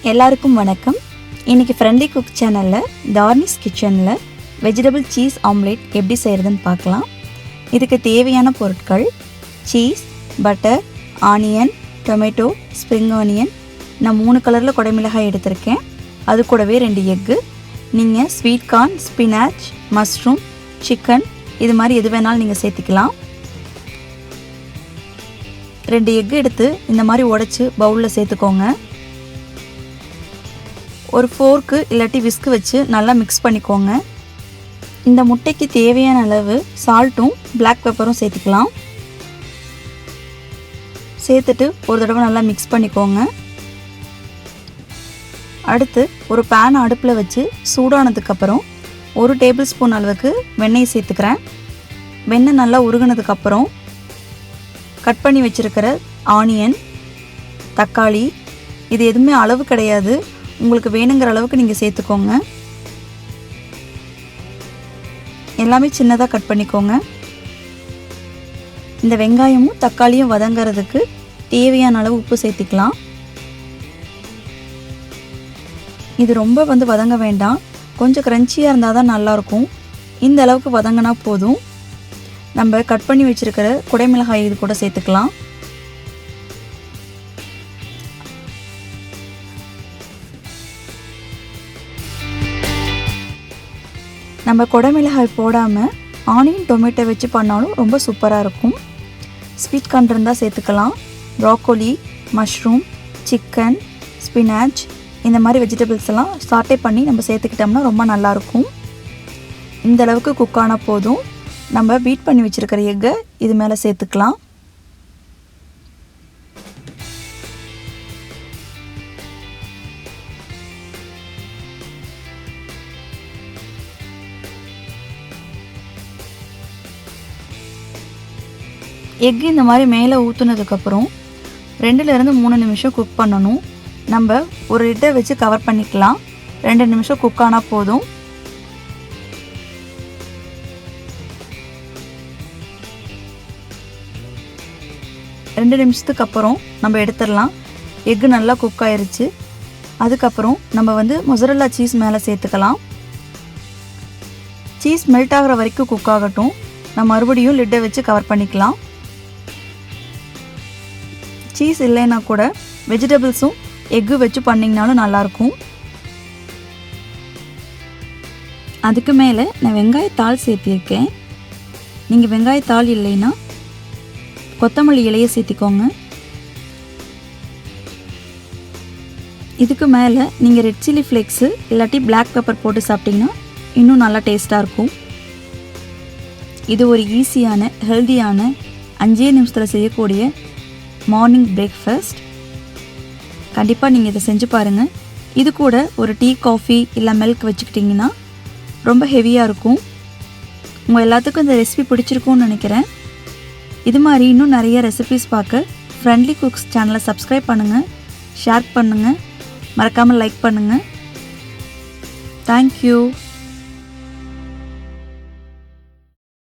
எல்லாருக்கும் வணக்கம். இன்றைக்கி ஃப்ரெண்ட்லி குக் சேனலில் தார்னிஸ் கிச்சனில் வெஜிடபிள் சீஸ் ஆம்லேட் எப்படி செய்கிறதுன்னு பார்க்கலாம். இதுக்கு தேவையான பொருட்கள் cheese, butter, onion, tomato, spring onion. நான் 3 கலரில் குடைமிளகாய் எடுத்திருக்கேன். அது கூடவே 2 எக்கு. நீங்கள் sweet corn, spinach, mushroom, chicken இது மாதிரி எது வேணாலும் நீங்கள் சேர்த்திக்கலாம். 2 எக்கு எடுத்து இந்த மாதிரி உடைச்சி பவுலில் சேர்த்துக்கோங்க. ஒரு ஃபோர்க்கு இல்லாட்டி விஸ்கு வச்சு நல்லா மிக்ஸ் பண்ணிக்கோங்க. இந்த முட்டைக்கு தேவையான அளவு சால்ட்டும் பிளாக் பெப்பரும் சேர்த்துக்கலாம். சேர்த்துட்டு ஒரு தடவை நல்லா மிக்ஸ் பண்ணிக்கோங்க. அடுத்து ஒரு பேன் அடுப்பில் வச்சு சூடானதுக்கப்புறம் 1 டேபிள் ஸ்பூன் அளவுக்கு வெண்ணெய் சேர்த்துக்கிறேன். வெண்ணெய் நல்லா உருகினதுக்கப்புறம் கட் பண்ணி வச்சுருக்கிற ஆனியன், தக்காளி, இது எதுவுமே அளவு கிடையாது, உங்களுக்கு வேணுங்கிற அளவுக்கு நீங்கள் சேர்த்துக்கோங்க. எல்லாமே சின்னதாக கட் பண்ணிக்கோங்க. இந்த வெங்காயமும் தக்காளியும் வதங்கிறதுக்கு தேவையான அளவு உப்பு சேர்த்துக்கலாம். இது ரொம்ப வதங்க வேண்டாம், கொஞ்சம் க்ரன்ச்சியாக இருந்தால் தான் நல்லாயிருக்கும். இந்த அளவுக்கு வதங்கினா போதும். நம்ம கட் பண்ணி வச்சுருக்கிற குடைமிளகாய் இது கூட சேர்த்துக்கலாம். நம்ம குடைமிளகாய் போடாமல் ஆனியன், டொமேட்டோ வச்சு பண்ணாலும் ரொம்ப சூப்பராக இருக்கும். ஸ்வீட் கார்ன் இருந்தால் சேர்த்துக்கலாம். ப்ராக்கோலி, மஷ்ரூம், சிக்கன், ஸ்பினாச் இந்த மாதிரி வெஜிடபிள்ஸ் எல்லாம் சாட்டே பண்ணி நம்ம சேர்த்துக்கிட்டோம்னா ரொம்ப நல்லாயிருக்கும். இந்த அளவுக்கு குக் ஆனால் போதும். நம்ம பீட் பண்ணி வச்சுருக்கிற எக்கை இது மேலே சேர்த்துக்கலாம். எக்கு இந்த மாதிரி மேலே ஊற்றுனதுக்கப்புறம் 2லேருந்து 3 நிமிஷம் குக் பண்ணணும். நம்ம ஒரு லிட்டை வச்சு கவர் பண்ணிக்கலாம். 2 நிமிஷம் குக் ஆனால் போதும். ரெண்டு நிமிஷத்துக்கு அப்புறம் நம்ம எடுத்துடலாம். எக்கு நல்லா குக் ஆயிருச்சு. அதுக்கப்புறம் நம்ம மொசரல்லா சீஸ் மேலே சேர்த்துக்கலாம். சீஸ் மெல்ட் ஆகிற வரைக்கும் குக் ஆகட்டும். நம்ம மறுபடியும் லிட்டை வச்சு கவர் பண்ணிக்கலாம். சீஸ் இல்லைன்னா கூட வெஜிடபிள்ஸும் எக்கு வச்சு பண்ணிங்கனாலும் நல்லாயிருக்கும். அதுக்கு மேலே நான் வெங்காயத்தாள் சேர்த்திருக்கேன். நீங்கள் வெங்காயத்தாள் இல்லைன்னா கொத்தமல்லி இலையை சேர்த்திக்கோங்க. இதுக்கு மேலே நீங்கள் ரெட் சில்லி ஃப்ளேக்ஸு இல்லாட்டி பிளாக் பெப்பர் போட்டு சாப்பிட்டிங்கன்னா இன்னும் நல்லா டேஸ்ட்டாக இருக்கும். இது ஒரு ஈஸியான, ஹெல்தியான 5 நிமிஷத்தில் செய்யக்கூடிய மார்னிங் பிரேக்ஃபாஸ்ட். கண்டிப்பாக நீங்கள் இதை செஞ்சு பாருங்கள். இது கூட ஒரு டீ, காஃபி இல்லை மில்க் வச்சுக்கிட்டிங்கன்னா ரொம்ப ஹெவியாக இருக்கும். உங்கள் எல்லாத்துக்கும் இந்த ரெசிபி பிடிச்சிருக்கும்னு நினைக்கிறேன். இது மாதிரி இன்னும் நிறைய ரெசிபிஸ் பார்க்க ஃப்ரெண்ட்லி குக்ஸ் சேனலை சப்ஸ்கிரைப் பண்ணுங்கள், ஷேர் பண்ணுங்கள், மறக்காமல் லைக் பண்ணுங்கள். தேங்க்யூ.